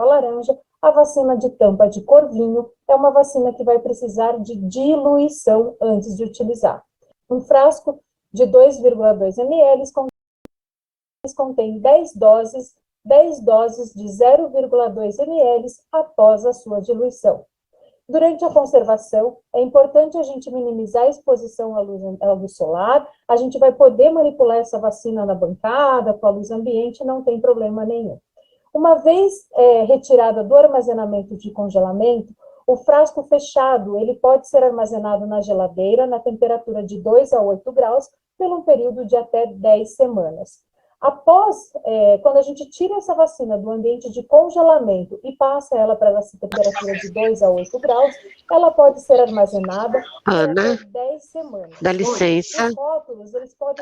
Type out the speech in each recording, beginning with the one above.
tampa laranja, a vacina de tampa de cor vinho é uma vacina que vai precisar de diluição antes de utilizar. Um frasco de 2,2 ml contém 10 doses de 0,2 ml após a sua diluição. Durante a conservação, é importante a gente minimizar a exposição à luz solar, a gente vai poder manipular essa vacina na bancada, com a luz ambiente, não tem problema nenhum. Uma vez retirada do armazenamento de congelamento, o frasco fechado, ele pode ser armazenado na geladeira, na temperatura de 2 a 8 graus, pelo um período de até 10 semanas. Quando a gente tira essa vacina do ambiente de congelamento e passa ela para essa temperatura de 2 a 8 graus, ela pode ser armazenada por até 10 semanas. Dá licença, Rótulos,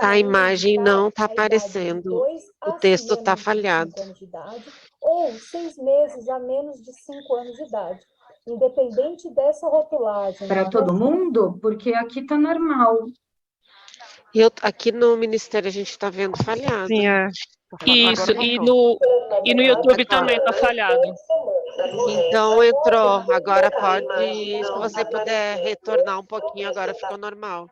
a imagem não está aparecendo, o texto está falhado. Ou 6 meses a menos de 5 anos de idade. Independente dessa rotulagem. Para todo mundo? Porque aqui está normal. Aqui no Ministério a gente está vendo falhado. Sim, é. Isso, e no YouTube também está falhado. Então entrou, agora pode, se você puder retornar um pouquinho, agora ficou normal.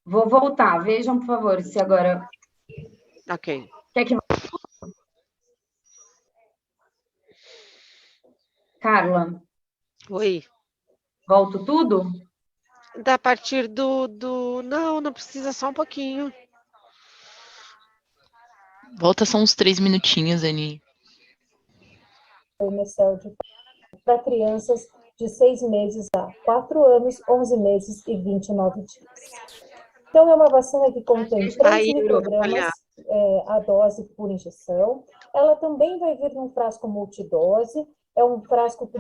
Vou voltar, vejam, por favor, se agora... Ok. Quer que... Carla? Oi. Volto tudo? Da partir do... Não precisa, só um pouquinho. Volta só uns 3 minutinhos, Ani. Para crianças de 6 meses a 4 anos, 11 meses e 29 dias. Então, é uma vacina que contém 3 microgramas a dose por injeção. Ela também vai vir num frasco multidose. É um frasco com...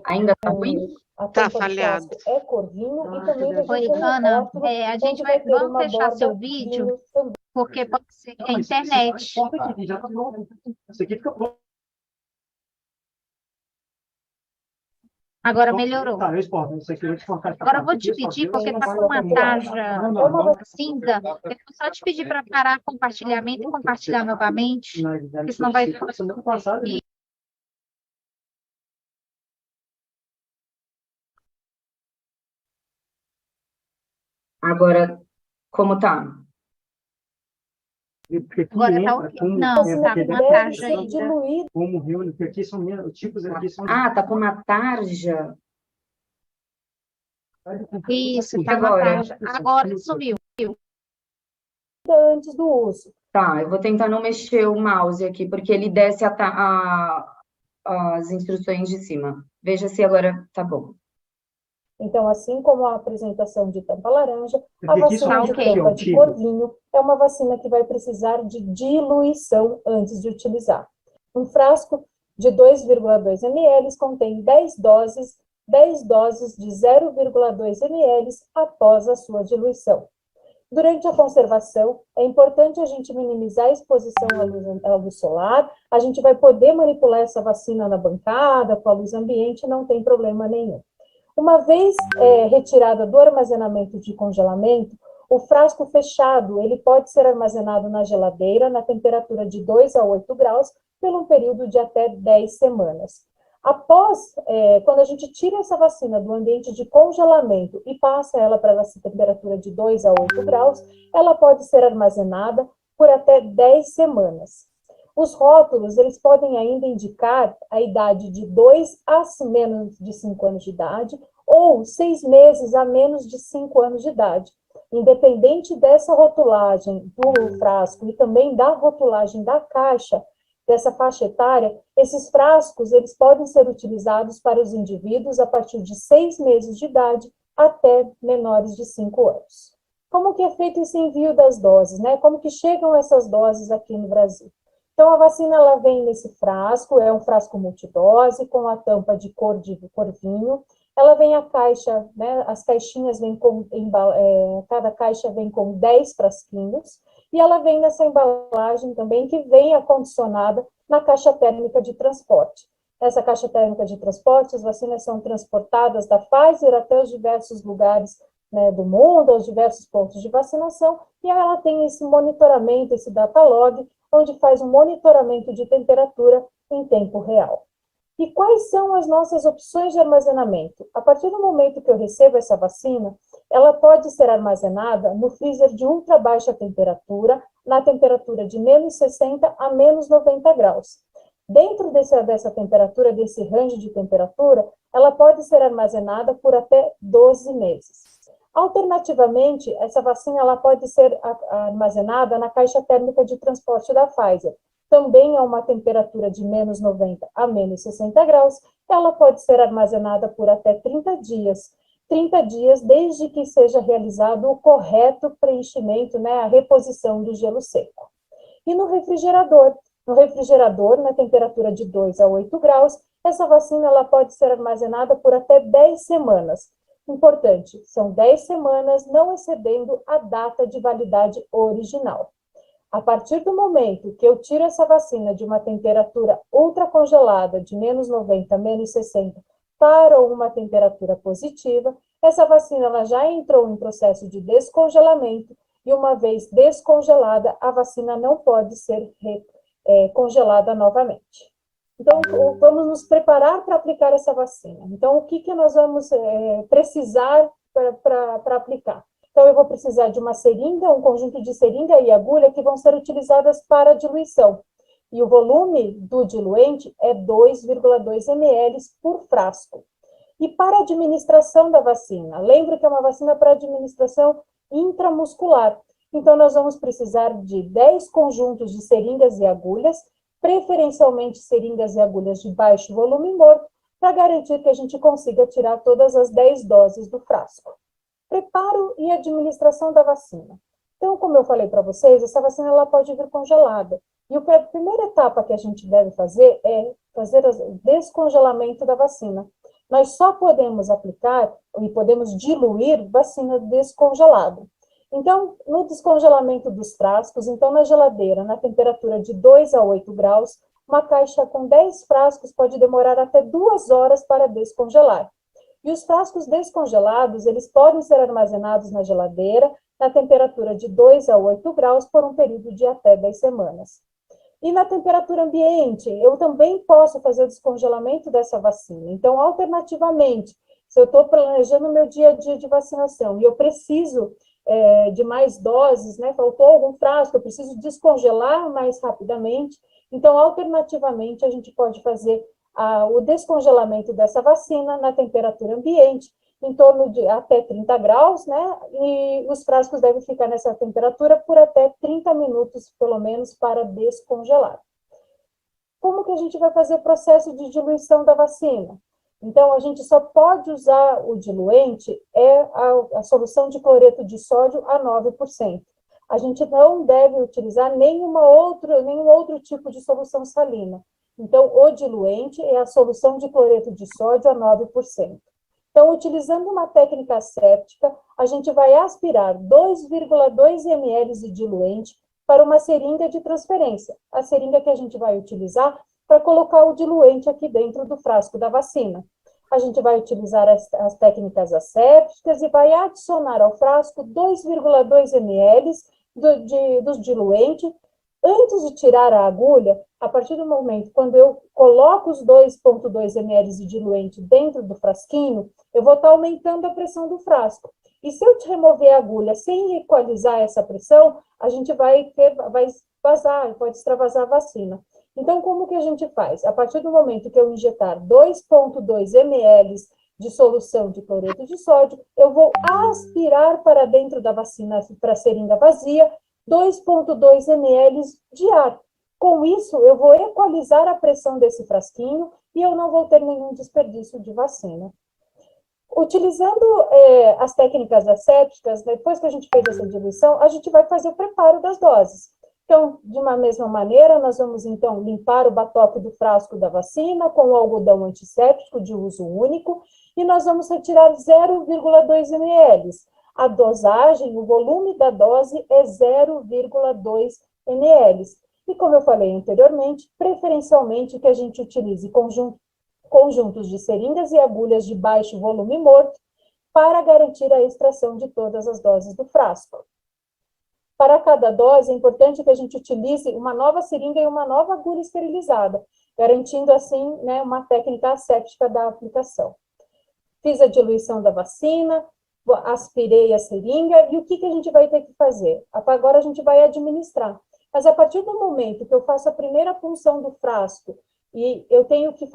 Ainda está ruim? Está falhado. É cor vinho e também vai vir com Ana, rótulo, a gente vai... Vamos fechar seu vídeo, porque pode ser que a internet... Isso aqui fica bom. Agora melhorou. Tá, eu exporto. Isso aqui eu vou exportar. Agora eu vou te pedir, porque está com uma tarja cinza, eu vou só te pedir para parar o compartilhamento e compartilhar novamente, porque senão vai... Agora, como está? Agora está ok. Não, está com uma tarja ainda. Como reúne, porque aqui são os tipos aqui são... Ah, está com uma tarja. Isso, está uma tarja. Agora sumiu. Antes do uso. Tá, eu vou tentar não mexer o mouse aqui, porque ele desce as instruções de cima. Veja se agora tá bom. Então, assim como a apresentação de tampa laranja, a vacina de tampa de cor vinho é uma vacina que vai precisar de diluição antes de utilizar. Um frasco de 2,2 ml contém 10 doses de 0,2 ml após a sua diluição. Durante a conservação, é importante a gente minimizar a exposição à luz solar, a gente vai poder manipular essa vacina na bancada, com a luz ambiente, não tem problema nenhum. Uma vez retirada do armazenamento de congelamento, o frasco fechado, ele pode ser armazenado na geladeira, na temperatura de 2 a 8 graus, pelo um período de até 10 semanas. Quando a gente tira essa vacina do ambiente de congelamento e passa ela para essa temperatura de 2 a 8 graus, ela pode ser armazenada por até 10 semanas. Os rótulos, eles podem ainda indicar a idade de 2 a menos de 5 anos de idade, ou 6 meses a menos de 5 anos de idade. Independente dessa rotulagem do frasco e também da rotulagem da caixa, dessa faixa etária, esses frascos, eles podem ser utilizados para os indivíduos a partir de 6 meses de idade até menores de 5 anos. Como que é feito esse envio das doses, né? Como que chegam essas doses aqui no Brasil? Então, a vacina, ela vem nesse frasco, é um frasco multidose, com a tampa de cor vinho. Ela vem a caixa, né? As caixinhas vêm com, cada caixa vem com 10 frasquinhos, e ela vem nessa embalagem também, que vem acondicionada na caixa térmica de transporte. Essa caixa térmica de transporte, as vacinas são transportadas da Pfizer até os diversos lugares, né, do mundo, aos diversos pontos de vacinação, e ela tem esse monitoramento, esse data log, onde faz um monitoramento de temperatura em tempo real. E quais são as nossas opções de armazenamento? A partir do momento que eu recebo essa vacina, ela pode ser armazenada no freezer de ultra baixa temperatura, na temperatura de menos 60 a menos 90 graus. Dentro dessa temperatura, desse range de temperatura, ela pode ser armazenada por até 12 meses. Alternativamente, essa vacina ela pode ser armazenada na caixa térmica de transporte da Pfizer, também a uma temperatura de menos 90 a menos 60 graus, ela pode ser armazenada por até 30 dias. 30 dias desde que seja realizado o correto preenchimento, né, a reposição do gelo seco. E no refrigerador, na temperatura de 2 a 8 graus, essa vacina ela pode ser armazenada por até 10 semanas. Importante, são 10 semanas, não excedendo a data de validade original. A partir do momento que eu tiro essa vacina de uma temperatura ultracongelada, de menos 90, menos 60, para uma temperatura positiva, essa vacina ela já entrou em processo de descongelamento, e uma vez descongelada, a vacina não pode ser congelada novamente. Então, vamos nos preparar para aplicar essa vacina. Então, o que nós vamos precisar para aplicar? Então, eu vou precisar de uma seringa, um conjunto de seringa e agulha que vão ser utilizadas para diluição. E o volume do diluente é 2,2 ml por frasco. E para a administração da vacina, lembra que é uma vacina para administração intramuscular. Então, nós vamos precisar de 10 conjuntos de seringas e agulhas, preferencialmente seringas e agulhas de baixo volume morto, para garantir que a gente consiga tirar todas as 10 doses do frasco. Preparo e administração da vacina. Então, como eu falei para vocês, essa vacina ela pode vir congelada. E a primeira etapa que a gente deve fazer é fazer o descongelamento da vacina. Nós só podemos aplicar e podemos diluir vacina descongelada. Então, no descongelamento dos frascos, então na geladeira, na temperatura de 2 a 8 graus, uma caixa com 10 frascos pode demorar até 2 horas para descongelar. E os frascos descongelados, eles podem ser armazenados na geladeira, na temperatura de 2 a 8 graus, por um período de até 10 semanas. E na temperatura ambiente, eu também posso fazer o descongelamento dessa vacina. Então, alternativamente, se eu estou planejando o meu dia a dia de vacinação e eu preciso de mais doses, né, faltou algum frasco, eu preciso descongelar mais rapidamente, então, alternativamente, a gente pode fazer o descongelamento dessa vacina na temperatura ambiente, em torno de até 30 graus, né, e os frascos devem ficar nessa temperatura por até 30 minutos, pelo menos, para descongelar. Como que a gente vai fazer o processo de diluição da vacina? Então, a gente só pode usar o diluente, a solução de cloreto de sódio a 9%. A gente não deve utilizar nenhum outro tipo de solução salina. Então, o diluente é a solução de cloreto de sódio a 9%. Então, utilizando uma técnica asséptica, a gente vai aspirar 2,2 ml de diluente para uma seringa de transferência, a seringa que a gente vai utilizar para colocar o diluente aqui dentro do frasco da vacina. A gente vai utilizar as técnicas assépticas e vai adicionar ao frasco 2,2 ml do diluente. Antes de tirar a agulha, a partir do momento quando eu coloco os 2,2 ml de diluente dentro do frasquinho, eu vou estar aumentando a pressão do frasco. E se eu remover a agulha sem equalizar essa pressão, a gente vai vazar, pode extravasar a vacina. Então, como que a gente faz? A partir do momento que eu injetar 2,2 ml de solução de cloreto de sódio, eu vou aspirar para dentro da vacina, para a seringa vazia, 2,2 ml de ar. Com isso, eu vou equalizar a pressão desse frasquinho e eu não vou ter nenhum desperdício de vacina. Utilizando as técnicas assépticas, depois que a gente fez essa diluição, a gente vai fazer o preparo das doses. Então, de uma mesma maneira, nós vamos, então, limpar o batoque do frasco da vacina com o algodão antisséptico de uso único e nós vamos retirar 0,2 ml. A dosagem, o volume da dose é 0,2 ml. E como eu falei anteriormente, preferencialmente que a gente utilize conjuntos de seringas e agulhas de baixo volume morto para garantir a extração de todas as doses do frasco. Para cada dose, é importante que a gente utilize uma nova seringa e uma nova agulha esterilizada, garantindo, assim, né, uma técnica asséptica da aplicação. Fiz a diluição da vacina, aspirei a seringa, e o que a gente vai ter que fazer? Agora a gente vai administrar. Mas a partir do momento que eu faço a primeira punção do frasco, e eu tenho que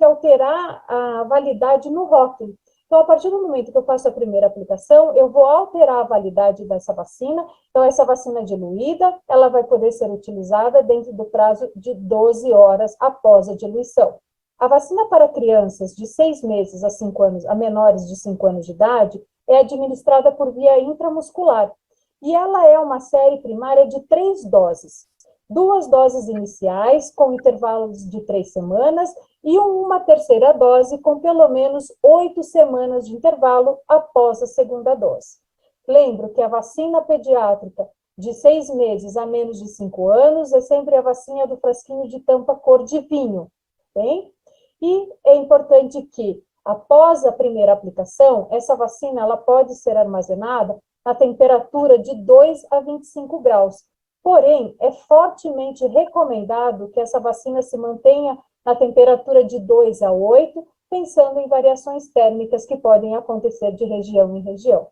alterar a validade no rótulo. Então, a partir do momento que eu faço a primeira aplicação, eu vou alterar a validade dessa vacina. Então, essa vacina diluída, ela vai poder ser utilizada dentro do prazo de 12 horas após a diluição. A vacina para crianças de 6 meses a 5 anos, a menores de 5 anos de idade, é administrada por via intramuscular. E ela é uma série primária de 3 doses. 2 doses iniciais, com intervalos de 3 semanas, e uma terceira dose com pelo menos 8 semanas de intervalo após a segunda dose. Lembro que a vacina pediátrica de 6 meses a menos de 5 anos é sempre a vacina do frasquinho de tampa cor de vinho, bem? E é importante que, após a primeira aplicação, essa vacina ela pode ser armazenada a temperatura de 2 a 25 graus. Porém, é fortemente recomendado que essa vacina se mantenha na temperatura de 2 a 8, pensando em variações térmicas que podem acontecer de região em região.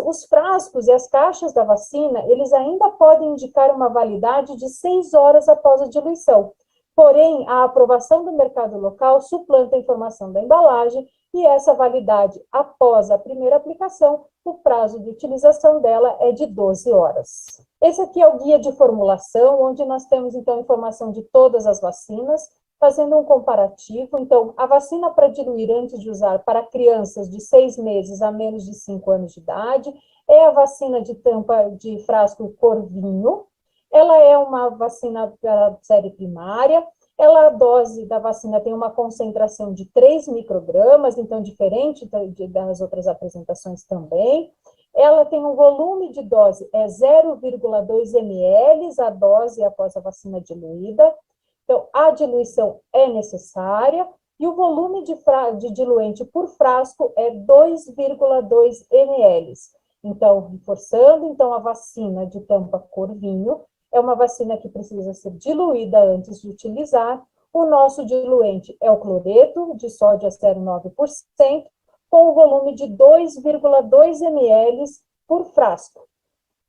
Os frascos e as caixas da vacina, eles ainda podem indicar uma validade de 6 horas após a diluição. Porém, a aprovação do mercado local suplanta a informação da embalagem e essa validade após a primeira aplicação, o prazo de utilização dela é de 12 horas. Esse aqui é o guia de formulação, onde nós temos, então, informação de todas as vacinas, fazendo um comparativo. Então, a vacina para diluir antes de usar para crianças de 6 meses a menos de 5 anos de idade é a vacina de tampa de frasco cor vinho. Ela é uma vacina para série primária. A dose da vacina tem uma concentração de 3 microgramas, então diferente das outras apresentações também. Ela tem um volume de dose, é 0,2 ml a dose após a vacina diluída. Então, a diluição é necessária e o volume de diluente por frasco é 2,2 ml. Então, reforçando, então, a vacina de tampa cor vinho é uma vacina que precisa ser diluída antes de utilizar. O nosso diluente é o cloreto de sódio a 0,9%, com o volume de 2,2 ml por frasco.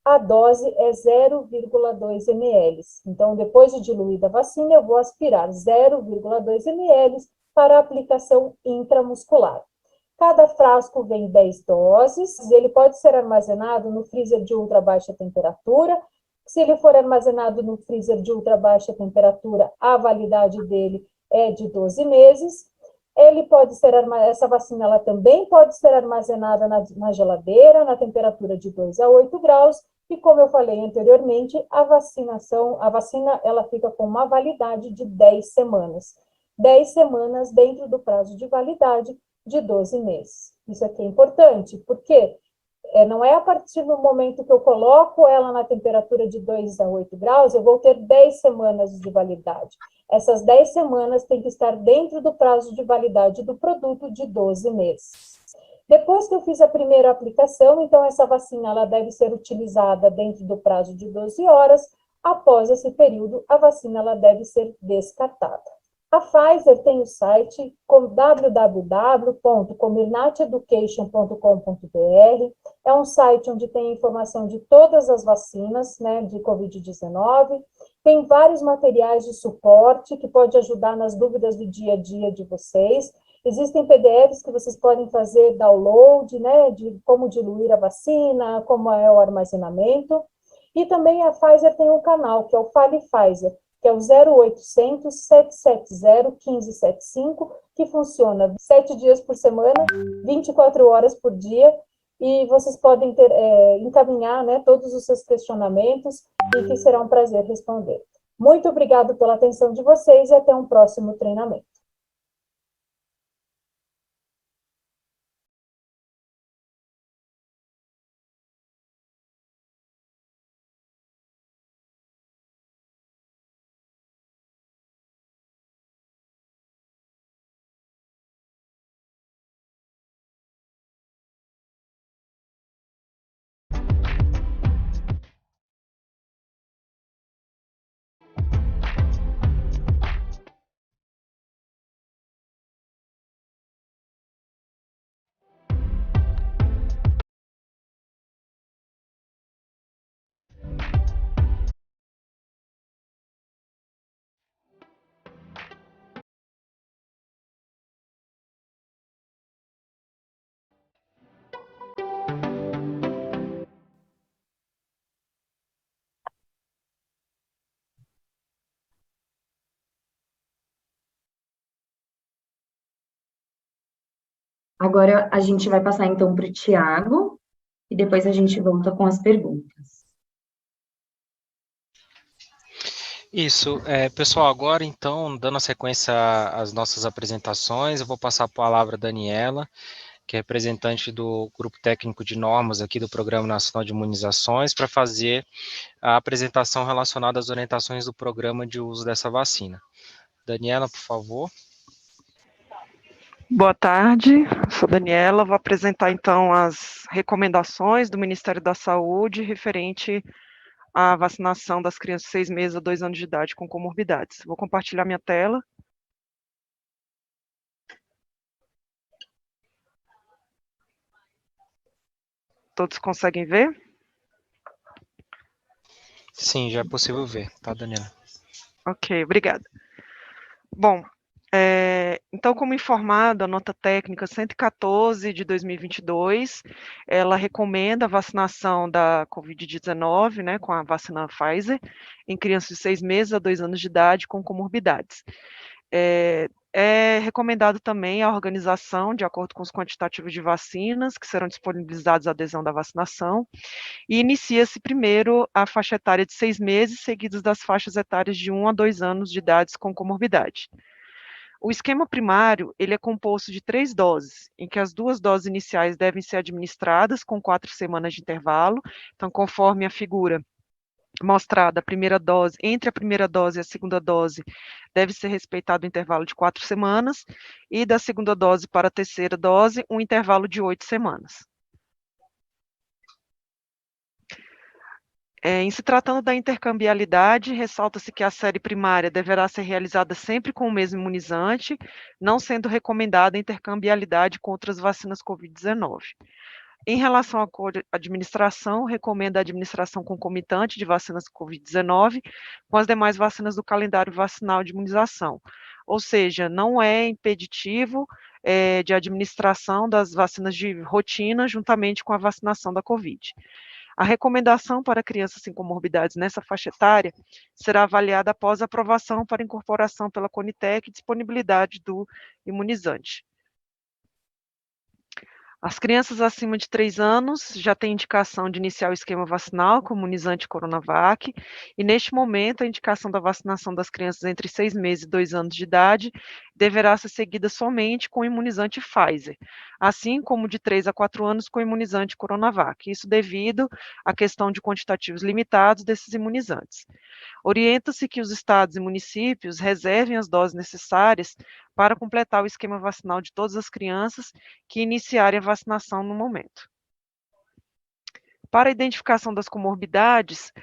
A dose é 0,2 ml. Então, depois de diluída a vacina, eu vou aspirar 0,2 ml para aplicação intramuscular. Cada frasco vem 10 doses, ele pode ser armazenado no freezer de ultra baixa temperatura. Se ele for armazenado no freezer de ultra baixa temperatura, a validade dele é de 12 meses. Essa vacina ela também pode ser armazenada na geladeira, na temperatura de 2 a 8 graus, e como eu falei anteriormente, a vacina ela fica com uma validade de 10 semanas. 10 semanas dentro do prazo de validade de 12 meses. Isso aqui é importante, porque não é a partir do momento que eu coloco ela na temperatura de 2 a 8 graus, eu vou ter 10 semanas de validade. Essas 10 semanas têm que estar dentro do prazo de validade do produto de 12 meses. Depois que eu fiz a primeira aplicação, então essa vacina ela deve ser utilizada dentro do prazo de 12 horas. Após esse período, a vacina ela deve ser descartada. A Pfizer tem o site www.comirnateeducation.com.br. É um site onde tem informação de todas as vacinas, né, de Covid-19. Tem vários materiais de suporte que pode ajudar nas dúvidas do dia a dia de vocês. Existem PDFs que vocês podem fazer download, né, de como diluir a vacina, como é o armazenamento. E também a Pfizer tem um canal, que é o Fale Pfizer, que é o 0800 770 1575, que funciona 7 dias por semana, 24 horas por dia, e vocês podem encaminhar, né, todos os seus questionamentos, e que será um prazer responder. Muito obrigado pela atenção de vocês e até um próximo treinamento. Agora a gente vai passar então para o Tiago e depois a gente volta com as perguntas. Isso, pessoal, agora então, dando sequência às nossas apresentações, eu vou passar a palavra à Daniela, que é representante do Grupo Técnico de Normas aqui do Programa Nacional de Imunizações, para fazer a apresentação relacionada às orientações do programa de uso dessa vacina. Daniela, por favor. Boa tarde, sou Daniela, vou apresentar então as recomendações do Ministério da Saúde referente à vacinação das crianças de 6 meses a 2 anos de idade com comorbidades. Vou compartilhar minha tela. Todos conseguem ver? Sim, já é possível ver, tá, Daniela? Ok, obrigada. Bom, então, como informado, a nota técnica 114 de 2022, ela recomenda a vacinação da Covid-19, né, com a vacina Pfizer, em crianças de 6 meses a 2 anos de idade com comorbidades. É recomendado também a organização, de acordo com os quantitativos de vacinas, que serão disponibilizados à adesão da vacinação, e inicia-se primeiro a faixa etária de 6 meses, seguidos das faixas etárias de 1 a 2 anos de idade com comorbidade. O esquema primário, ele é composto de 3 doses, em que as 2 doses iniciais devem ser administradas com 4 semanas de intervalo, então, conforme a figura mostrada, entre a primeira dose e a segunda dose, deve ser respeitado o intervalo de 4 semanas, e da segunda dose para a terceira dose, um intervalo de 8 semanas. Em se tratando da intercambiabilidade, ressalta-se que a série primária deverá ser realizada sempre com o mesmo imunizante, não sendo recomendada a intercambiabilidade com outras vacinas Covid-19. Em relação à administração, recomenda a administração concomitante de vacinas Covid-19 com as demais vacinas do calendário vacinal de imunização, ou seja, não é impeditivo de administração das vacinas de rotina juntamente com a vacinação da Covid. A recomendação para crianças sem comorbidades nessa faixa etária será avaliada após a aprovação para incorporação pela Conitec e disponibilidade do imunizante. As crianças acima de 3 anos já têm indicação de iniciar o esquema vacinal com o imunizante Coronavac, e neste momento a indicação da vacinação das crianças entre 6 meses e 2 anos de idade deverá ser seguida somente com o imunizante Pfizer, assim como de 3 a 4 anos com o imunizante Coronavac, isso devido à questão de quantitativos limitados desses imunizantes. Orienta-se que os estados e municípios reservem as doses necessárias para completar o esquema vacinal de todas as crianças que iniciarem a vacinação no momento. Para a identificação das comorbidades,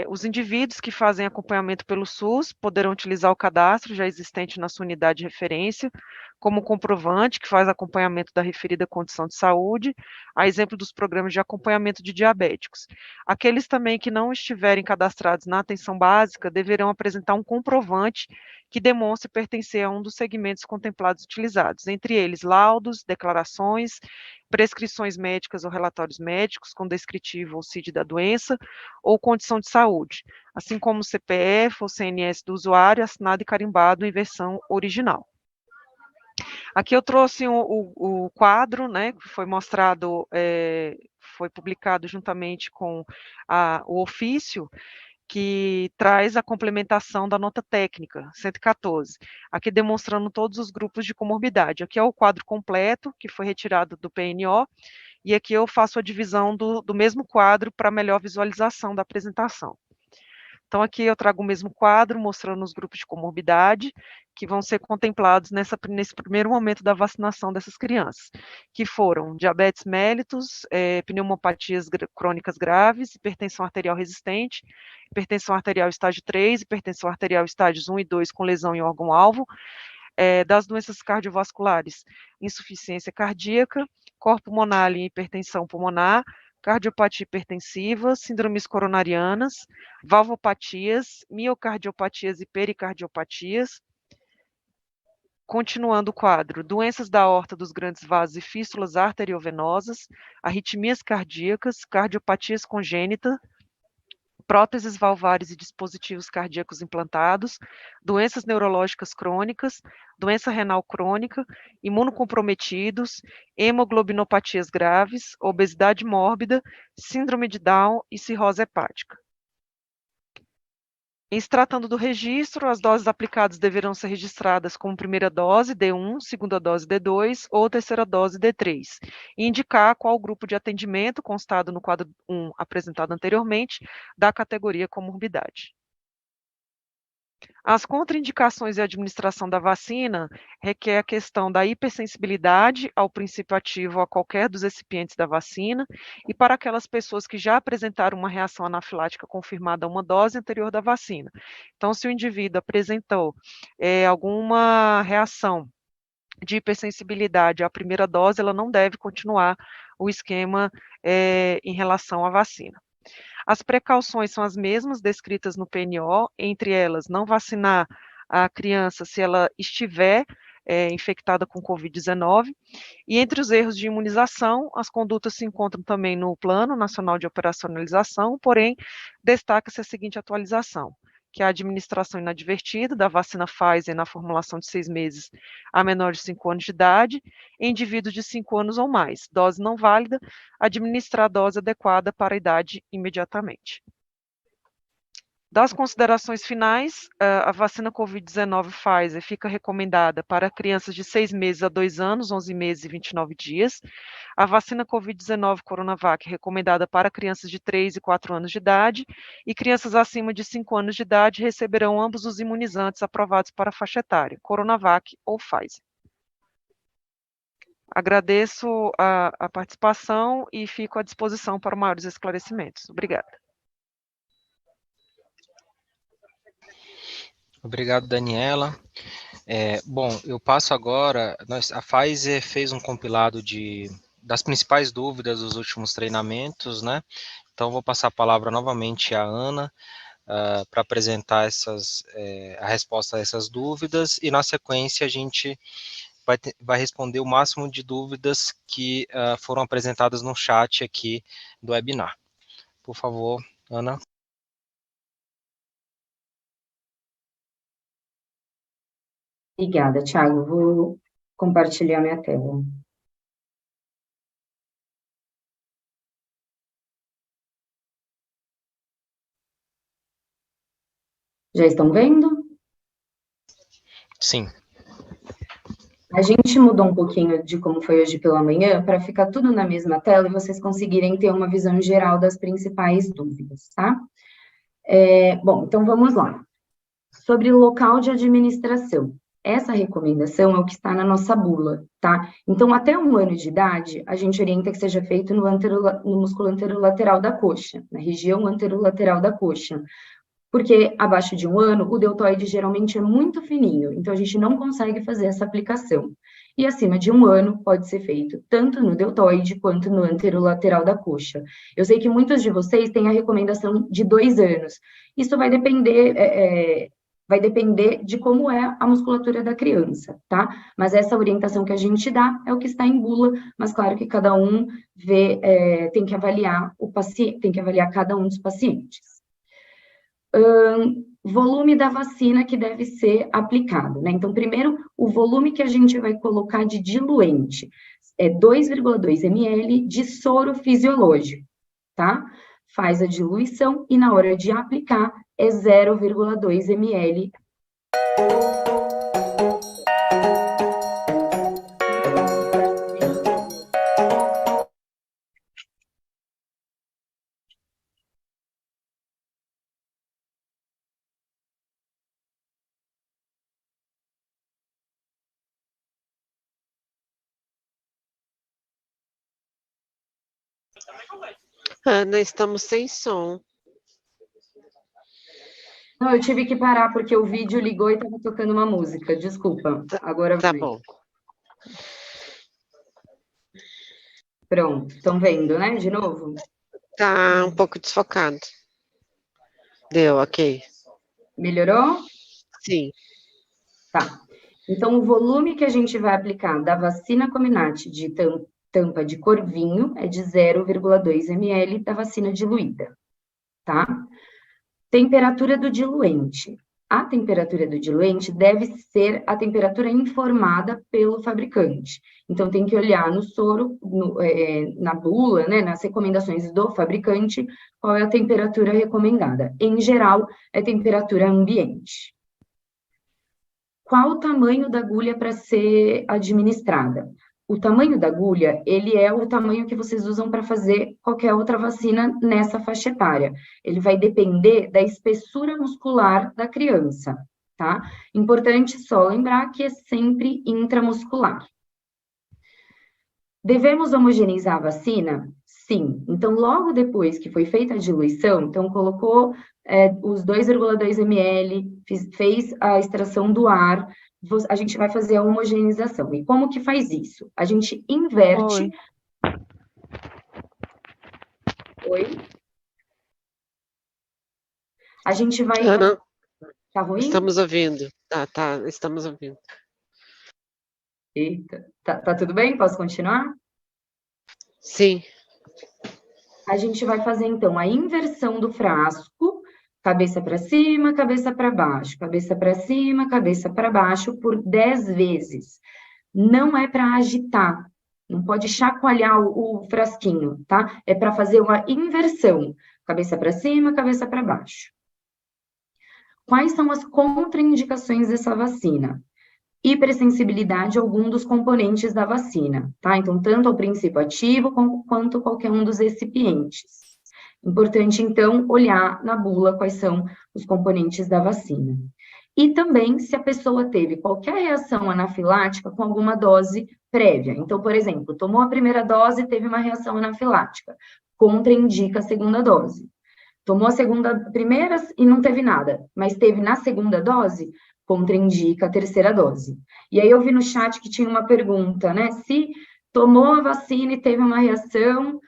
os indivíduos que fazem acompanhamento pelo SUS poderão utilizar o cadastro já existente na sua unidade de referência, como comprovante que faz acompanhamento da referida condição de saúde, a exemplo dos programas de acompanhamento de diabéticos. Aqueles também que não estiverem cadastrados na atenção básica deverão apresentar um comprovante que demonstre pertencer a um dos segmentos contemplados utilizados, entre eles laudos, declarações, prescrições médicas ou relatórios médicos com descritivo ou CID da doença ou condição de saúde, assim como o CPF ou CNS do usuário assinado e carimbado em versão original. Aqui eu trouxe o quadro, né, que foi mostrado, foi publicado juntamente com o ofício, que traz a complementação da nota técnica 114, aqui demonstrando todos os grupos de comorbidade. Aqui é o quadro completo, que foi retirado do PNO, e aqui eu faço a divisão do mesmo quadro para melhor visualização da apresentação. Então, aqui eu trago o mesmo quadro, mostrando os grupos de comorbidade que vão ser contemplados nesse primeiro momento da vacinação dessas crianças, que foram diabetes mellitus, pneumopatias crônicas graves, hipertensão arterial resistente, hipertensão arterial estágio 3, hipertensão arterial estágios 1 e 2 com lesão em órgão-alvo, das doenças cardiovasculares, insuficiência cardíaca, corpo pulmonar e hipertensão pulmonar, cardiopatia hipertensiva, síndromes coronarianas, valvopatias, miocardiopatias e pericardiopatias. Continuando o quadro, doenças da aorta dos grandes vasos e fístulas arteriovenosas, arritmias cardíacas, cardiopatias congênitas, próteses valvares e dispositivos cardíacos implantados, doenças neurológicas crônicas, doença renal crônica, imunocomprometidos, hemoglobinopatias graves, obesidade mórbida, síndrome de Down e cirrose hepática. Em se tratando do registro, as doses aplicadas deverão ser registradas como primeira dose, D1, segunda dose, D2, ou terceira dose, D3, e indicar qual grupo de atendimento, constado no quadro 1 apresentado anteriormente, da categoria comorbidade. As contraindicações e administração da vacina requer a questão da hipersensibilidade ao princípio ativo a qualquer dos recipientes da vacina e para aquelas pessoas que já apresentaram uma reação anafilática confirmada a uma dose anterior da vacina. Então, se o indivíduo apresentou alguma reação de hipersensibilidade à primeira dose, ela não deve continuar o esquema em relação à vacina. As precauções são as mesmas descritas no PNO, entre elas, não vacinar a criança se ela estiver infectada com Covid-19, e entre os erros de imunização, as condutas se encontram também no Plano Nacional de Operacionalização, porém, destaca-se a seguinte atualização, que a administração inadvertida da vacina Pfizer na formulação de 6 meses a menores de 5 anos de idade, em indivíduos de 5 anos ou mais. Dose não válida, administrar a dose adequada para a idade imediatamente. Das considerações finais, a vacina Covid-19 Pfizer fica recomendada para crianças de 6 meses a 2 anos, 11 meses e 29 dias. A vacina Covid-19 Coronavac recomendada para crianças de 3 e 4 anos de idade. E crianças acima de 5 anos de idade receberão ambos os imunizantes aprovados para a faixa etária, Coronavac ou Pfizer. Agradeço a participação e fico à disposição para maiores esclarecimentos. Obrigada. Obrigado, Daniela. Bom, eu passo agora, a Pfizer fez um compilado das principais dúvidas dos últimos treinamentos, né? Então, vou passar a palavra novamente à Ana para apresentar a resposta a essas dúvidas, e na sequência a gente vai responder o máximo de dúvidas que foram apresentadas no chat aqui do webinar. Por favor, Ana. Obrigada, Thiago. Vou compartilhar minha tela. Já estão vendo? Sim. A gente mudou um pouquinho de como foi hoje pela manhã, para ficar tudo na mesma tela e vocês conseguirem ter uma visão geral das principais dúvidas, tá? Bom, então vamos lá. Sobre o local de administração. Essa recomendação é o que está na nossa bula, tá? Então, até 1 ano de idade, a gente orienta que seja feito no músculo anterolateral da coxa, na região anterolateral da coxa, porque abaixo de 1 ano, o deltoide geralmente é muito fininho, então a gente não consegue fazer essa aplicação. E acima de 1 ano, pode ser feito tanto no deltoide quanto no anterolateral da coxa. Eu sei que muitos de vocês têm a recomendação de 2 anos. Isso vai depender... Vai depender de como é a musculatura da criança, tá? Mas essa orientação que a gente dá é o que está em bula, mas claro que cada um tem que avaliar o paciente, tem que avaliar cada um dos pacientes. Volume da vacina que deve ser aplicado, né? Então, primeiro, o volume que a gente vai colocar de diluente é 2,2 ml de soro fisiológico, tá? Faz a diluição e na hora de aplicar é 0,2 ml. Ana, estamos sem som. Não, eu tive que parar porque o vídeo ligou e estava tocando uma música. Desculpa. Agora Tá vai. bom. Pronto. Estão vendo, né? De novo? Tá um pouco desfocado. Deu, ok. Melhorou? Sim. Tá. Então, o volume que a gente vai aplicar da vacina Comirnaty de tampa de corvinho é de 0,2 ml da vacina diluída, tá? Temperatura do diluente. A temperatura do diluente deve ser a temperatura informada pelo fabricante. Então, tem que olhar no soro, na bula, né, nas recomendações do fabricante, qual é a temperatura recomendada. Em geral, é temperatura ambiente. Qual o tamanho da agulha para ser administrada? O tamanho da agulha, ele é o tamanho que vocês usam para fazer qualquer outra vacina nessa faixa etária. Ele vai depender da espessura muscular da criança, tá? Importante só lembrar que é sempre intramuscular. Devemos homogeneizar a vacina? Sim. Então, logo depois que foi feita a diluição, então colocou os 2,2 ml, fez a extração do ar, a gente vai fazer a homogeneização. E como que faz isso? A gente inverte... Oi? A gente vai... Não. Tá ruim? Estamos ouvindo. Tá, estamos ouvindo. Eita, tá tudo bem? Posso continuar? Sim. A gente vai fazer, então, a inversão do frasco, cabeça para cima, cabeça para baixo, cabeça para cima, cabeça para baixo, por 10 vezes. Não é para agitar, não pode chacoalhar o frasquinho, tá? É para fazer uma inversão, cabeça para cima, cabeça para baixo. Quais são as contraindicações dessa vacina? Hipersensibilidade a algum dos componentes da vacina, tá? Então, tanto ao princípio ativo quanto qualquer um dos recipientes. Importante, então, olhar na bula quais são os componentes da vacina. E também se a pessoa teve qualquer reação anafilática com alguma dose prévia. Então, por exemplo, tomou a primeira dose e teve uma reação anafilática, contraindica a segunda dose. Tomou a primeira e não teve nada, mas teve na segunda dose, contraindica a terceira dose. E aí eu vi no chat que tinha uma pergunta, né? Se tomou a vacina e teve uma reação,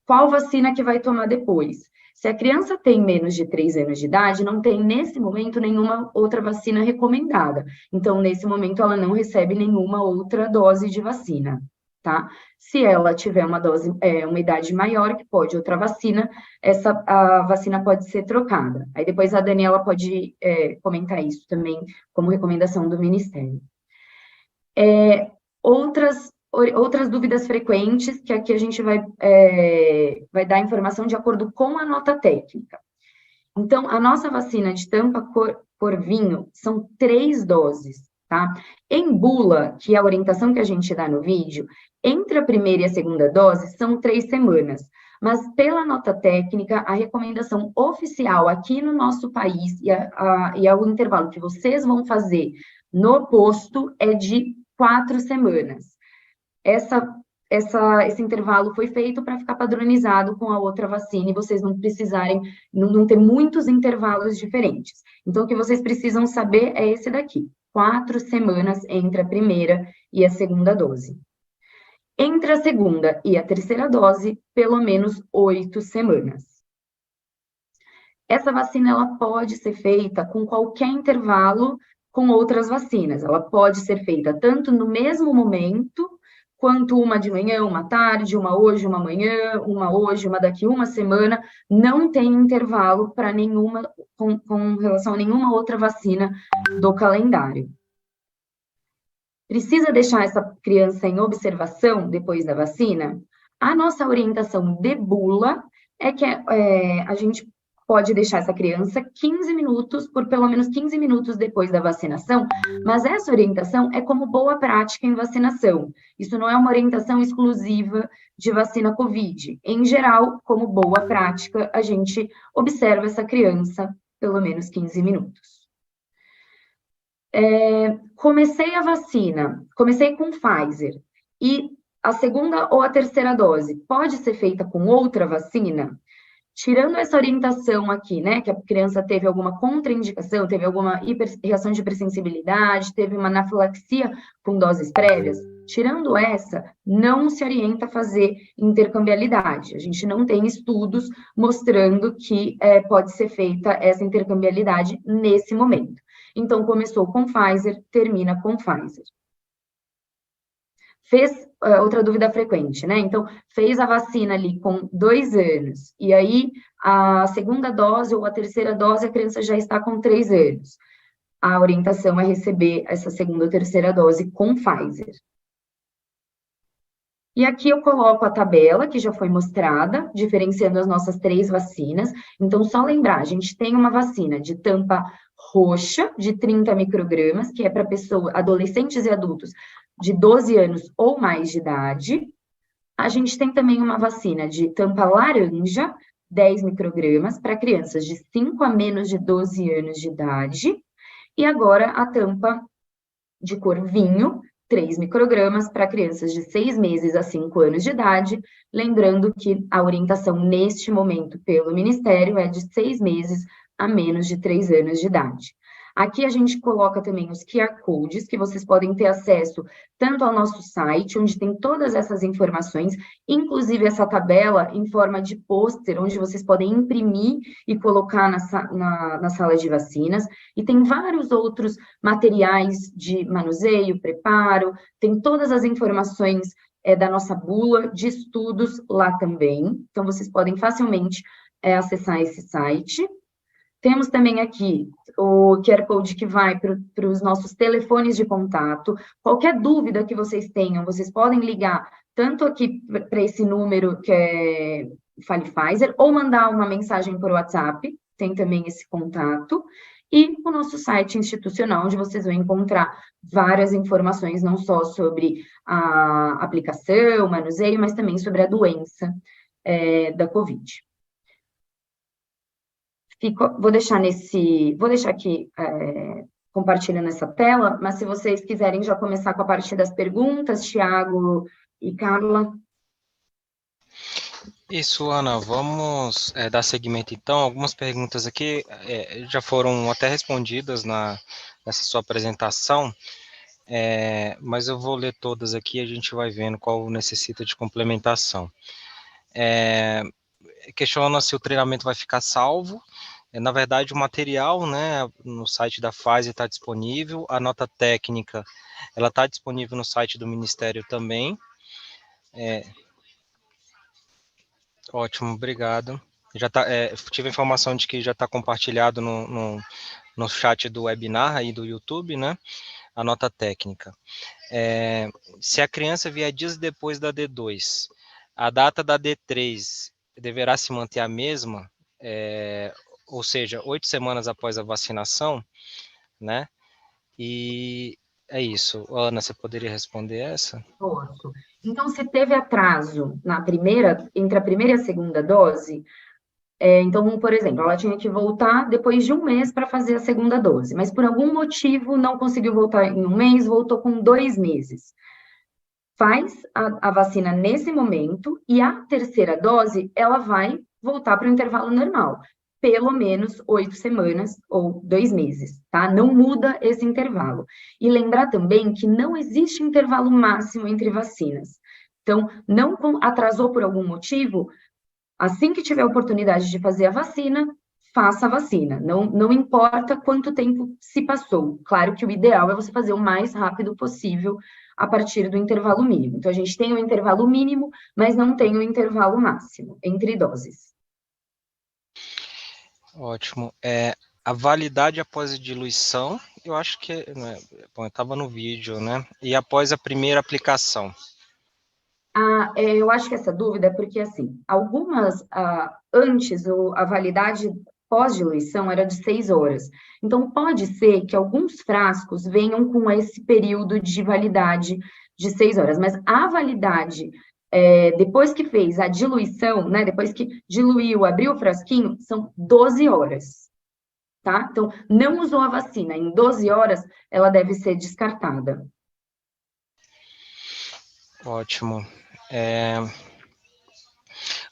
qual vacina que vai tomar depois? Se a criança tem menos de 3 anos de idade, não tem, nesse momento, nenhuma outra vacina recomendada. Então, nesse momento, ela não recebe nenhuma outra dose de vacina, tá? Se ela tiver uma idade maior, que pode outra vacina, a vacina pode ser trocada. Aí depois a Daniela pode comentar isso também, como recomendação do Ministério. Outras dúvidas frequentes, que aqui a gente vai dar informação de acordo com a nota técnica. Então, a nossa vacina de tampa corvinho são 3 doses, tá? Em bula, que é a orientação que a gente dá no vídeo, entre a primeira e a segunda dose são 3 semanas. Mas, pela nota técnica, a recomendação oficial aqui no nosso país e o intervalo que vocês vão fazer no posto é de 4 semanas. Esse intervalo foi feito para ficar padronizado com a outra vacina e vocês não precisarem, não ter muitos intervalos diferentes. Então, o que vocês precisam saber é esse daqui, 4 semanas entre a primeira e a segunda dose. Entre a segunda e a terceira dose, pelo menos 8 semanas. Essa vacina, ela pode ser feita com qualquer intervalo com outras vacinas. Ela pode ser feita tanto no mesmo momento, quanto uma de manhã, uma tarde, uma hoje, uma amanhã, uma hoje, uma daqui uma semana. Não tem intervalo para nenhuma, com relação a nenhuma outra vacina do calendário. Precisa deixar essa criança em observação depois da vacina? A nossa orientação de bula é que a gente pode deixar essa criança 15 minutos, por pelo menos 15 minutos depois da vacinação, mas essa orientação é como boa prática em vacinação. Isso não é uma orientação exclusiva de vacina COVID. Em geral, como boa prática, a gente observa essa criança pelo menos 15 minutos. Comecei a vacina, comecei com Pfizer, e a segunda ou a terceira dose pode ser feita com outra vacina? Tirando essa orientação aqui, né, que a criança teve alguma contraindicação, teve alguma reação de hipersensibilidade, teve uma anafilaxia com doses prévias, tirando essa, não se orienta a fazer intercambiabilidade. A gente não tem estudos mostrando que pode ser feita essa intercambiabilidade nesse momento. Então, começou com Pfizer, termina com Pfizer. outra dúvida frequente, né? Então, fez a vacina ali com 2 anos, e aí a segunda dose ou a terceira dose, a criança já está com 3 anos. A orientação é receber essa segunda ou terceira dose com Pfizer. E aqui eu coloco a tabela, que já foi mostrada, diferenciando as nossas 3 vacinas. Então, só lembrar, a gente tem uma vacina de tampa roxa, de 30 microgramas, que é para adolescentes e adultos de 12 anos ou mais de idade. A gente tem também uma vacina de tampa laranja, 10 microgramas, para crianças de 5 a menos de 12 anos de idade. E agora a tampa de cor vinho, 3 microgramas para crianças de 6 meses a 5 anos de idade, lembrando que a orientação neste momento pelo Ministério é de 6 meses a menos de 3 anos de idade. Aqui a gente coloca também os QR Codes, que vocês podem ter acesso tanto ao nosso site, onde tem todas essas informações, inclusive essa tabela em forma de pôster, onde vocês podem imprimir e colocar na sala de vacinas, e tem vários outros materiais de manuseio, preparo, tem todas as informações da nossa bula de estudos lá também, então vocês podem facilmente acessar esse site. Temos também aqui o QR Code que vai para os nossos telefones de contato. Qualquer dúvida que vocês tenham, vocês podem ligar tanto aqui para esse número que é Fale Pfizer, ou mandar uma mensagem por WhatsApp, tem também esse contato. E o nosso site institucional, onde vocês vão encontrar várias informações, não só sobre a aplicação, manuseio, mas também sobre a doença da Covid. Vou deixar aqui compartilhando essa tela, mas se vocês quiserem já começar com a parte das perguntas, Tiago e Carla. Isso, Ana, vamos dar seguimento então. Algumas perguntas aqui já foram até respondidas nessa sua apresentação, mas eu vou ler todas aqui e a gente vai vendo qual necessita de complementação. Questiona se o treinamento vai ficar salvo. Na verdade, o material, né, no site da Pfizer está disponível, a nota técnica, ela está disponível no site do Ministério também. Ótimo, obrigado. Tive a informação de que já está compartilhado no chat do webinar aí do YouTube, né, a nota técnica. Se a criança vier dias depois da D2, a data da D3 deverá se manter a mesma, ou seja, 8 semanas após a vacinação, né? E é isso. Ana, você poderia responder essa? Posso. Então, se teve atraso entre a primeira e a segunda dose, então, por exemplo, ela tinha que voltar depois de 1 mês para fazer a segunda dose, mas por algum motivo não conseguiu voltar em 1 mês, voltou com 2 meses. Faz a vacina nesse momento e a terceira dose, ela vai voltar para o intervalo normal, pelo menos 8 semanas ou 2 meses, tá? Não muda esse intervalo. E lembrar também que não existe intervalo máximo entre vacinas. Então, não atrasou por algum motivo, assim que tiver a oportunidade de fazer a vacina, faça a vacina. Não importa quanto tempo se passou. Claro que o ideal é você fazer o mais rápido possível a partir do intervalo mínimo. Então, a gente tem o intervalo mínimo, mas não tem o intervalo máximo entre doses. Ótimo. A validade após a diluição, eu acho que, bom, estava no vídeo, né? E após a primeira aplicação? Eu acho que essa dúvida é porque, assim, antes a validade pós-diluição era de 6 horas. Então, pode ser que alguns frascos venham com esse período de validade de 6 horas, mas a validade depois que fez a diluição, né, depois que diluiu, abriu o frasquinho, são 12 horas, tá? Então, não usou a vacina em 12 horas, ela deve ser descartada. Ótimo.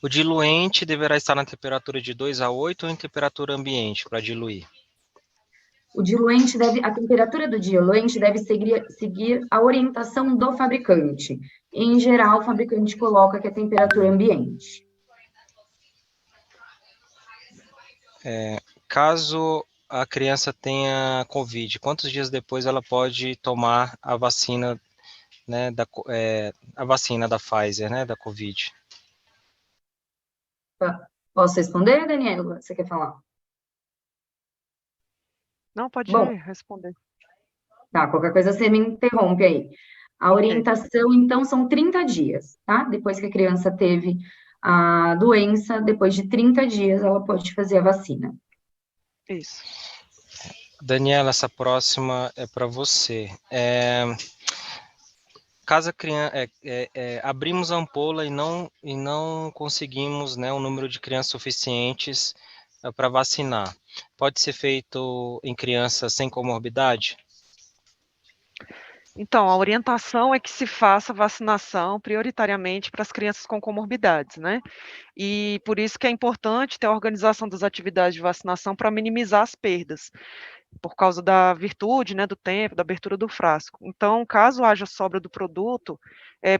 O diluente deverá estar na temperatura de 2 a 8 ou em temperatura ambiente para diluir? A temperatura do diluente deve seguir a orientação do fabricante. Em geral, o fabricante coloca que é temperatura ambiente. Caso a criança tenha Covid, quantos dias depois ela pode tomar a vacina né, a vacina da Pfizer, né, da Covid? Posso responder, Daniela? Você quer falar? Não, pode Bom, responder. tá, qualquer coisa você me interrompe aí. A orientação, então, são 30 dias, tá? Depois que a criança teve a doença, depois de 30 dias, ela pode fazer a vacina. Isso. Daniela, essa próxima é para você. Caso a criança, abrimos a ampola e não conseguimos, né, um número de crianças suficientes para vacinar, pode ser feito em crianças sem comorbidade? Então, a orientação é que se faça vacinação prioritariamente para as crianças com comorbidades, né? E por isso que é importante ter a organização das atividades de vacinação para minimizar as perdas, por causa da virtude, né, do tempo, da abertura do frasco. Então, caso haja sobra do produto,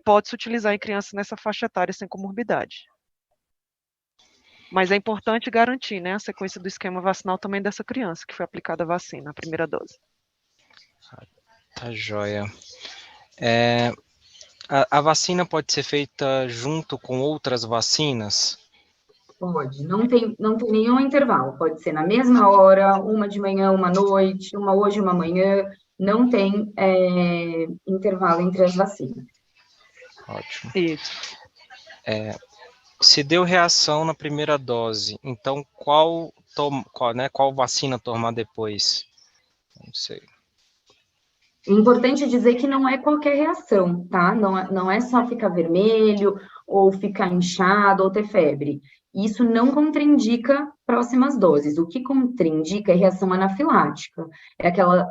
pode-se utilizar em crianças nessa faixa etária sem comorbidade. Mas é importante garantir, né, a sequência do esquema vacinal também dessa criança que foi aplicada a vacina, a primeira dose. Tá joia. A vacina pode ser feita junto com outras vacinas? Pode, não tem nenhum intervalo, pode ser na mesma hora, uma de manhã, uma à noite, uma hoje, uma amanhã, não tem intervalo entre as vacinas. Ótimo. Isso. Se deu reação na primeira dose, então qual vacina tomar depois? Não sei. É importante dizer que não é qualquer reação, tá? Não é só ficar vermelho, ou ficar inchado, ou ter febre. Isso não contraindica próximas doses. O que contraindica é reação anafilática. É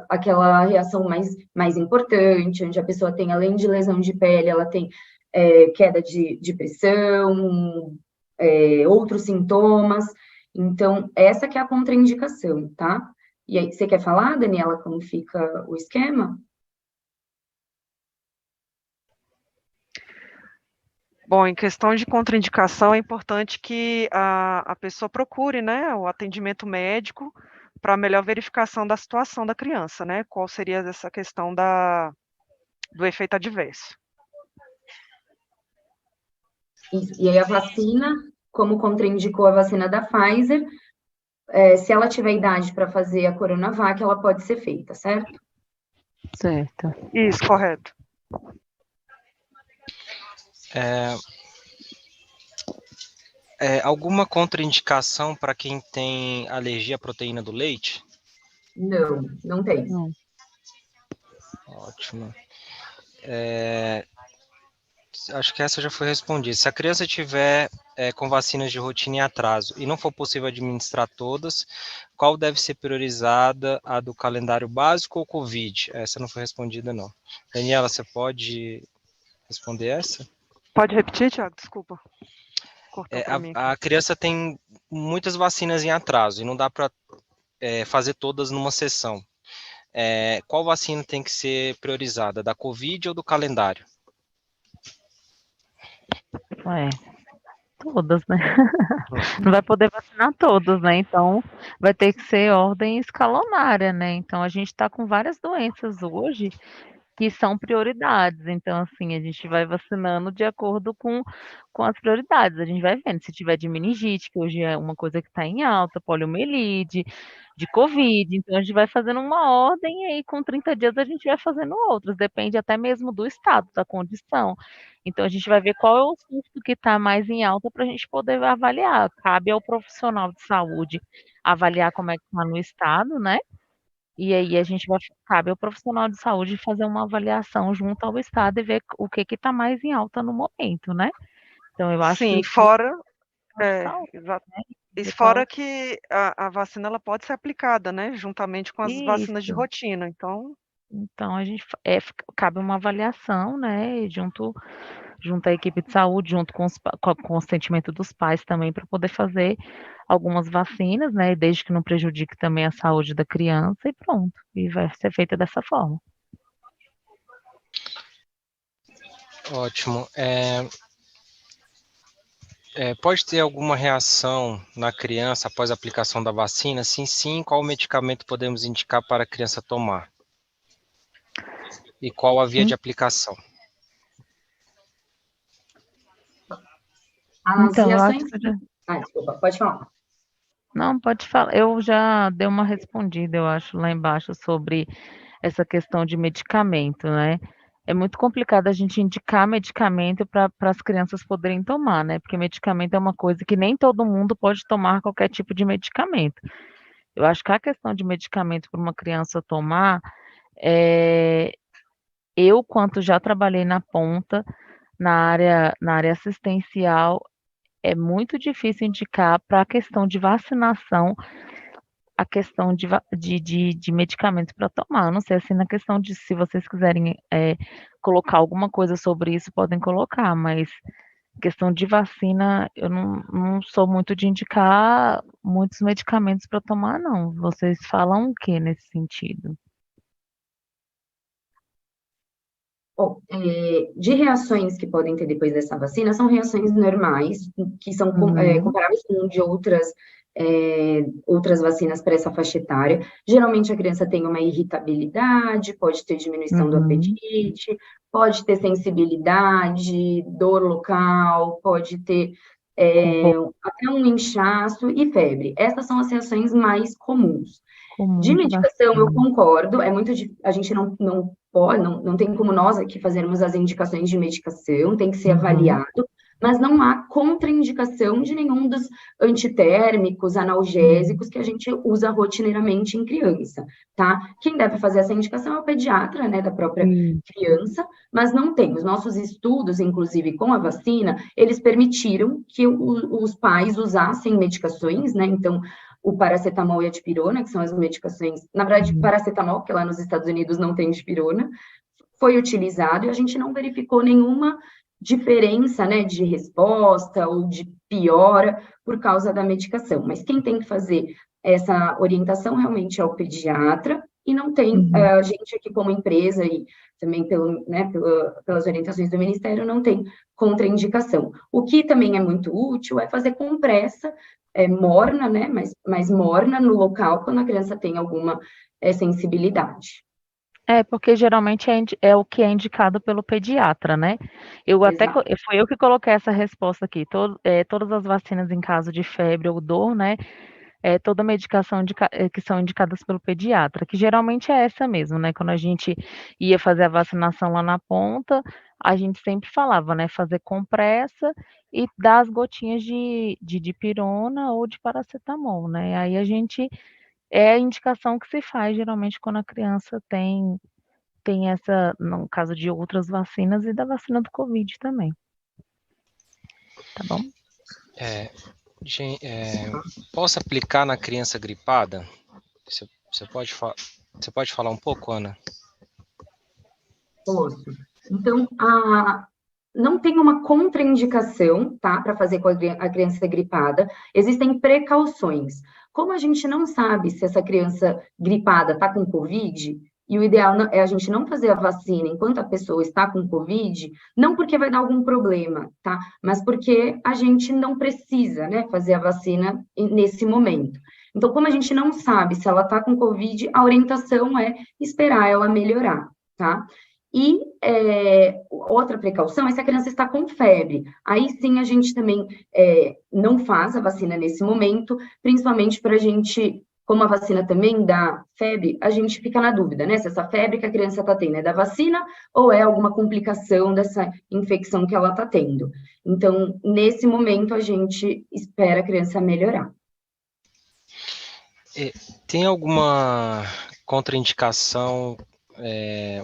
aquela reação mais importante, onde a pessoa tem, além de lesão de pele, ela tem queda de pressão, outros sintomas. Então, essa que é a contraindicação, tá? E aí, você quer falar, Daniela, como fica o esquema? Bom, em questão de contraindicação, é importante que a pessoa procure, né, o atendimento médico para melhor verificação da situação da criança, né? Qual seria essa questão do efeito adverso. E aí a vacina, como contraindicou a vacina da Pfizer, se ela tiver idade para fazer a Coronavac, ela pode ser feita, certo? Certo. Isso, correto. Alguma contraindicação para quem tem alergia à proteína do leite? Não tem. Não. Ótimo. Acho que essa já foi respondida. Se a criança tiver com vacinas de rotina em atraso e não for possível administrar todas, qual deve ser priorizada? A do calendário básico ou Covid? Essa não foi respondida, não. Daniela, você pode responder essa? Pode repetir, Thiago? Desculpa. Cortou para mim aqui. A criança tem muitas vacinas em atraso e não dá para fazer todas numa sessão. Qual vacina tem que ser priorizada? Da Covid ou do calendário? Todas, né? Não vai poder vacinar todos, né? Então, vai ter que ser ordem escalonária, né? Então, a gente está com várias doenças hoje que são prioridades. Então, assim, a gente vai vacinando de acordo com as prioridades. A gente vai vendo se tiver de meningite, que hoje é uma coisa que está em alta, poliomielite, de Covid. Então, a gente vai fazendo uma ordem e aí com 30 dias a gente vai fazendo outras. Depende até mesmo do estado, da condição. Então, a gente vai ver qual é o surto que está mais em alta para a gente poder avaliar. Cabe ao profissional de saúde avaliar como é que está no estado, né? E aí cabe ao profissional de saúde fazer uma avaliação junto ao estado e ver o que está mais em alta no momento, né? Então, eu acho Sim, que fora, exato, né? e fora que a vacina ela pode ser aplicada, né, juntamente com as vacinas de Isso. rotina. Então, Então, cabe uma avaliação, né, junto à equipe de saúde, junto com o consentimento dos pais também, para poder fazer algumas vacinas, né, desde que não prejudique também a saúde da criança e pronto. E vai ser feita dessa forma. Ótimo. Pode ter alguma reação na criança após a aplicação da vacina? Sim, qual medicamento podemos indicar para a criança tomar? E qual a via de aplicação? As Então, eu acho reações... que eu já... Desculpa, pode falar. Não, pode falar. Eu já dei uma respondida, eu acho, lá embaixo sobre essa questão de medicamento, né? É muito complicado a gente indicar medicamento para as crianças poderem tomar, né? Porque medicamento é uma coisa que nem todo mundo pode tomar qualquer tipo de medicamento. Eu acho que a questão de medicamento para uma criança tomar, eu, quanto já trabalhei na ponta, na área assistencial, é muito difícil indicar para a questão de vacinação a questão de medicamentos para tomar. Eu não sei, assim, na questão de se vocês quiserem colocar alguma coisa sobre isso, podem colocar, mas questão de vacina, eu não sou muito de indicar muitos medicamentos para tomar, não. Vocês falam o que nesse sentido? Bom, de reações que podem ter depois dessa vacina, são reações normais, que são comparáveis com de outras vacinas para essa faixa etária. Geralmente a criança tem uma irritabilidade, pode ter diminuição do apetite, pode ter sensibilidade, dor local, pode ter até um inchaço e febre. Essas são as reações mais comuns. De medicação, eu concordo, a gente não tem como nós aqui fazermos as indicações de medicação, tem que ser avaliado, mas não há contraindicação de nenhum dos antitérmicos, analgésicos que a gente usa rotineiramente em criança, tá? Quem deve fazer essa indicação é o pediatra, né, da própria criança, mas não tem. Os nossos estudos, inclusive com a vacina, eles permitiram que os pais usassem medicações, né? Então, o paracetamol e a dipirona, que são as medicações, na verdade, paracetamol, que lá nos Estados Unidos não tem dipirona, foi utilizado e a gente não verificou nenhuma diferença, né, de resposta ou de piora por causa da medicação. Mas quem tem que fazer essa orientação realmente é o pediatra, e não tem, a gente aqui como empresa e também pelas orientações do Ministério, não tem contraindicação. O que também é muito útil é fazer compressa morna, né, mais morna no local, quando a criança tem alguma sensibilidade. Porque geralmente é o que é indicado pelo pediatra, né? Foi eu que coloquei essa resposta aqui. Todas as vacinas em caso de febre ou dor, né? Toda medicação que são indicadas pelo pediatra, que geralmente é essa mesmo, né? Quando a gente ia fazer a vacinação lá na ponta, a gente sempre falava, né? Fazer compressa e dar as gotinhas de dipirona ou de paracetamol, né? Aí é a indicação que se faz geralmente quando a criança tem essa, no caso de outras vacinas e da vacina do Covid também. Tá bom? Posso aplicar na criança gripada? Você pode falar um pouco, Ana? Posso. Então, não tem uma contraindicação, tá, para fazer com a criança gripada. Existem precauções. Como a gente não sabe se essa criança gripada está com Covid, e o ideal é a gente não fazer a vacina enquanto a pessoa está com Covid, não porque vai dar algum problema, tá? Mas porque a gente não precisa, né, fazer a vacina nesse momento. Então, como a gente não sabe se ela está com Covid, a orientação é esperar ela melhorar, tá? E outra precaução é se a criança está com febre. Aí sim a gente também não faz a vacina nesse momento, principalmente para a gente, como a vacina também dá febre, a gente fica na dúvida, né? Se essa febre que a criança está tendo é da vacina ou é alguma complicação dessa infecção que ela está tendo. Então, nesse momento, a gente espera a criança melhorar. Tem alguma contraindicação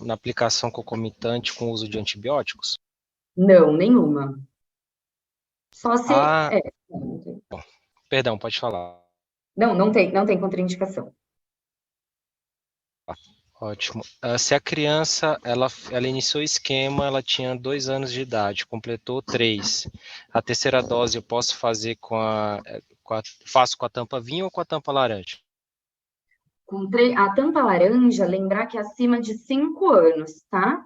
na aplicação concomitante com o uso de antibióticos? Não, nenhuma. Só se... Perdão, pode falar. Não tem contraindicação. Ótimo. Se a criança, ela iniciou o esquema, ela tinha 2 anos de idade, completou 3. A terceira dose eu posso fazer faço com a tampa vinho ou com a tampa laranja? A tampa laranja, lembrar que é acima de 5 anos, tá?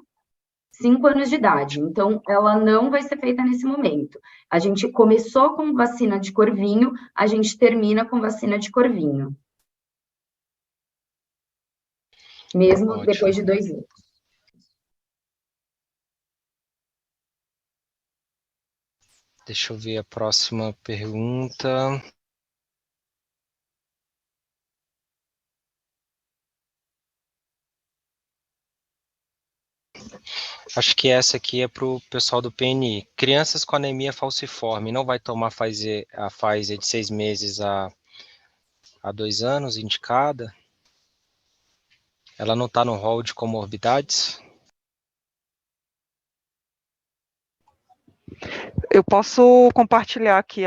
5 anos de idade. Então, ela não vai ser feita nesse momento. A gente começou com vacina de corvinho, a gente termina com vacina de corvinho. Mesmo ótimo. Depois de 2 anos. Deixa eu ver a próxima pergunta. Acho que essa aqui é para o pessoal do PNI. Crianças com anemia falciforme não vai tomar a Pfizer de 6 meses a 2 anos indicada? Ela não está no rol de comorbidades? Eu posso compartilhar aqui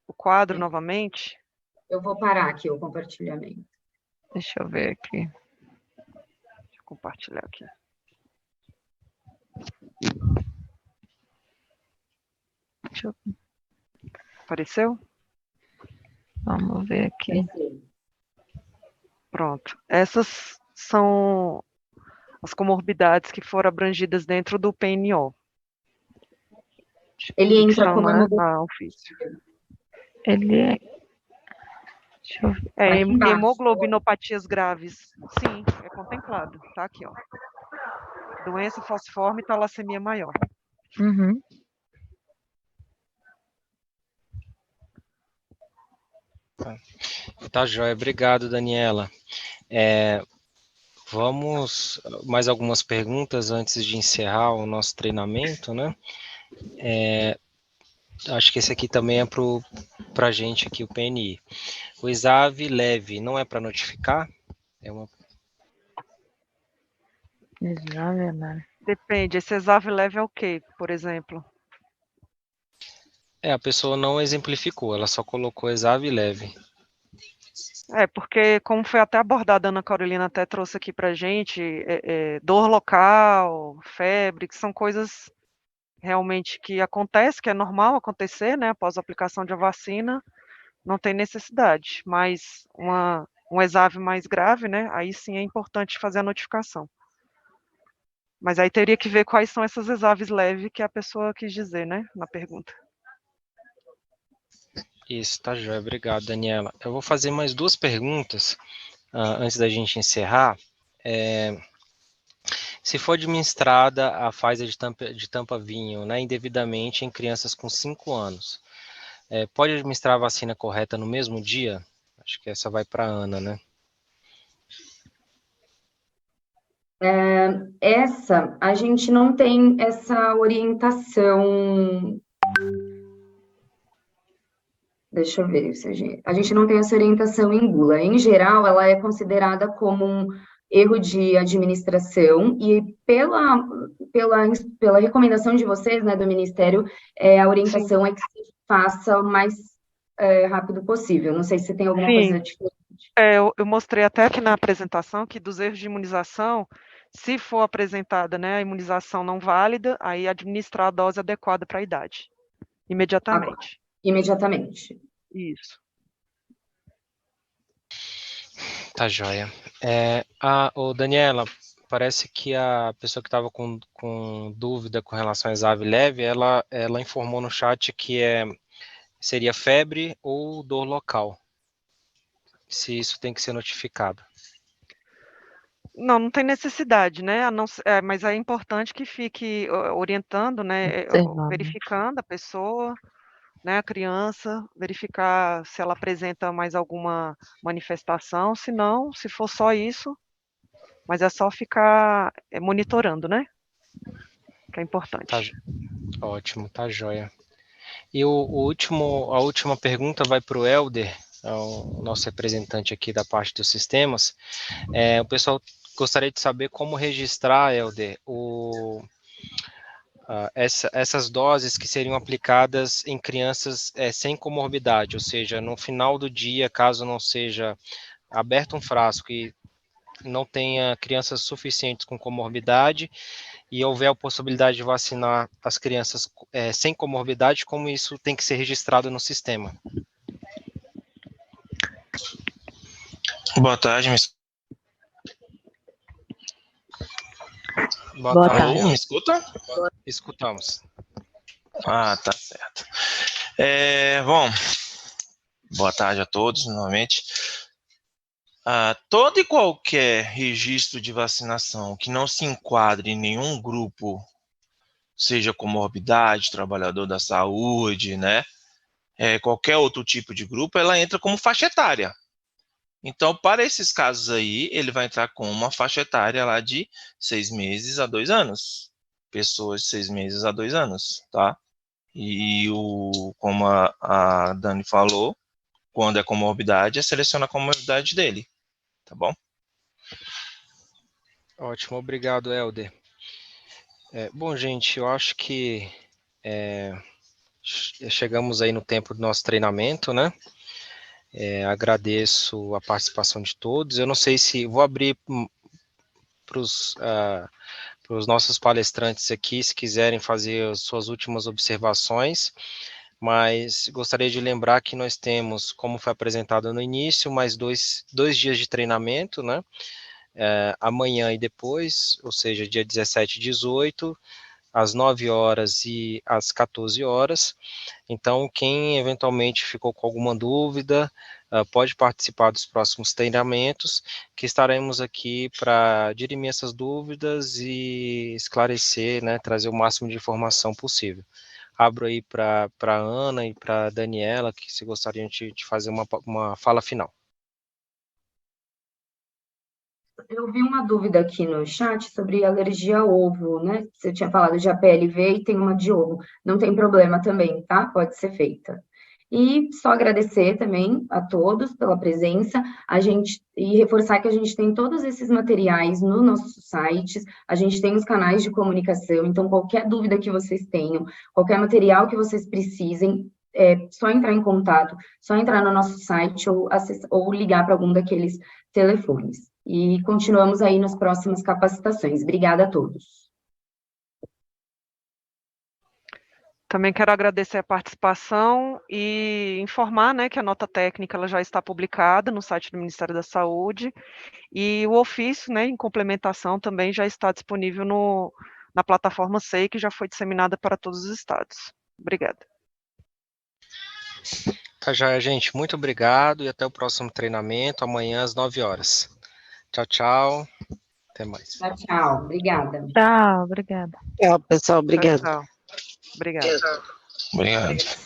o quadro novamente? Eu vou parar aqui o compartilhamento. Deixa eu ver aqui. Deixa eu compartilhar aqui. Apareceu? Vamos ver aqui. Pronto. Essas são as comorbidades que foram abrangidas dentro do PNO. Ele entra como na ofício. Ele é... Deixa eu ver. Hemoglobinopatias graves. Sim, é contemplado. Tá aqui, ó. Doença falciforme e talassemia maior. Uhum. Tá joia. Obrigado, Daniela. Vamos mais algumas perguntas antes de encerrar o nosso treinamento, né? Acho que esse aqui também é para a gente aqui, o PNI. O ESAV leve não é para notificar? Exame, né? Depende. Esse ESAV leve é o quê, por exemplo? A pessoa não exemplificou, ela só colocou ESAV leve. Porque como foi até abordado, a Ana Carolina até trouxe aqui para a gente, dor local, febre, que são coisas realmente que acontece, que é normal acontecer, né, após a aplicação de a vacina, não tem necessidade, mas um ESAV mais grave, né, aí sim é importante fazer a notificação. Mas aí teria que ver quais são essas ESAVs leves que a pessoa quis dizer, né, na pergunta. Isso, tá joia. Obrigado, Daniela. Eu vou fazer mais 2 perguntas antes da gente encerrar. Se for administrada a Pfizer de tampa vinho, né, indevidamente em crianças com 5 anos, pode administrar a vacina correta no mesmo dia? Acho que essa vai para a Ana, né? A gente não tem essa orientação. Deixa eu ver se a gente não tem essa orientação em bula. Em geral, ela é considerada como um erro de administração e pela recomendação de vocês, né, do Ministério, a orientação Sim. é que se faça o mais rápido possível. Não sei se tem alguma coisa diferente. Eu mostrei até aqui na apresentação que dos erros de imunização, se for apresentada, né, a imunização não válida, aí administrar a dose adequada para a idade, imediatamente. Imediatamente. Isso. Tá joia. Daniela, parece que a pessoa que estava com dúvida com relação a ESAV leve, ela informou no chat que seria febre ou dor local. Se isso tem que ser notificado. Não tem necessidade, né? Mas é importante que fique orientando, né? Verificando a pessoa, né? A criança, verificar se ela apresenta mais alguma manifestação. Se não, se for só isso, mas é só ficar monitorando, né? Que é importante. Tá, ótimo, tá joia. E a última pergunta vai para o Helder, o nosso representante aqui da parte dos sistemas. O pessoal gostaria de saber como registrar, Helder, essas doses que seriam aplicadas em crianças sem comorbidade, ou seja, no final do dia, caso não seja aberto um frasco e não tenha crianças suficientes com comorbidade e houver a possibilidade de vacinar as crianças sem comorbidade, como isso tem que ser registrado no sistema? Boa tarde, Boa tarde. Alô, me escuta? Escutamos. Ah, tá certo. Bom, boa tarde a todos, novamente. Todo e qualquer registro de vacinação que não se enquadre em nenhum grupo seja comorbidade, trabalhador da saúde, né? Qualquer outro tipo de grupo, ela entra como faixa etária. Então, para esses casos aí, ele vai entrar com uma faixa etária lá de 6 meses a 2 anos. Pessoas de 6 meses a 2 anos, tá? E como a Dani falou, quando é comorbidade, seleciona a comorbidade dele, tá bom? Ótimo, obrigado, Helder. Bom, gente, eu acho que chegamos aí no tempo do nosso treinamento, né? Agradeço a participação de todos. Eu não sei se vou abrir para os nossos palestrantes aqui, se quiserem fazer as suas últimas observações, mas gostaria de lembrar que nós temos, como foi apresentado no início, mais dois dias de treinamento, né? Amanhã e depois, ou seja, dia 17 e 18, às 9 horas e às 14 horas. Então, quem eventualmente ficou com alguma dúvida, pode participar dos próximos treinamentos, que estaremos aqui para dirimir essas dúvidas e esclarecer, né, trazer o máximo de informação possível. Abro aí para a Ana e para a Daniela, que se gostariam de fazer uma fala final. Eu vi uma dúvida aqui no chat sobre alergia ao ovo, né? Você tinha falado de APLV e tem uma de ovo. Não tem problema também, tá? Pode ser feita. E só agradecer também a todos pela presença, e reforçar que a gente tem todos esses materiais no nosso site, a gente tem os canais de comunicação, então qualquer dúvida que vocês tenham, qualquer material que vocês precisem, só entrar em contato, só entrar no nosso site ou ligar para algum daqueles telefones. E continuamos aí nas próximas capacitações. Obrigada a todos. Também quero agradecer a participação e informar, né, que a nota técnica ela já está publicada no site do Ministério da Saúde e o ofício, né, em complementação também já está disponível na plataforma SEI, que já foi disseminada para todos os estados. Obrigada. Tá já, gente. Muito obrigado e até o próximo treinamento, amanhã às 9 horas. Tchau, tchau. Até mais. Tchau, tchau. Obrigada. Tchau, obrigada. Tchau, pessoal. Obrigado. Tchau, tchau. Obrigada. Obrigado.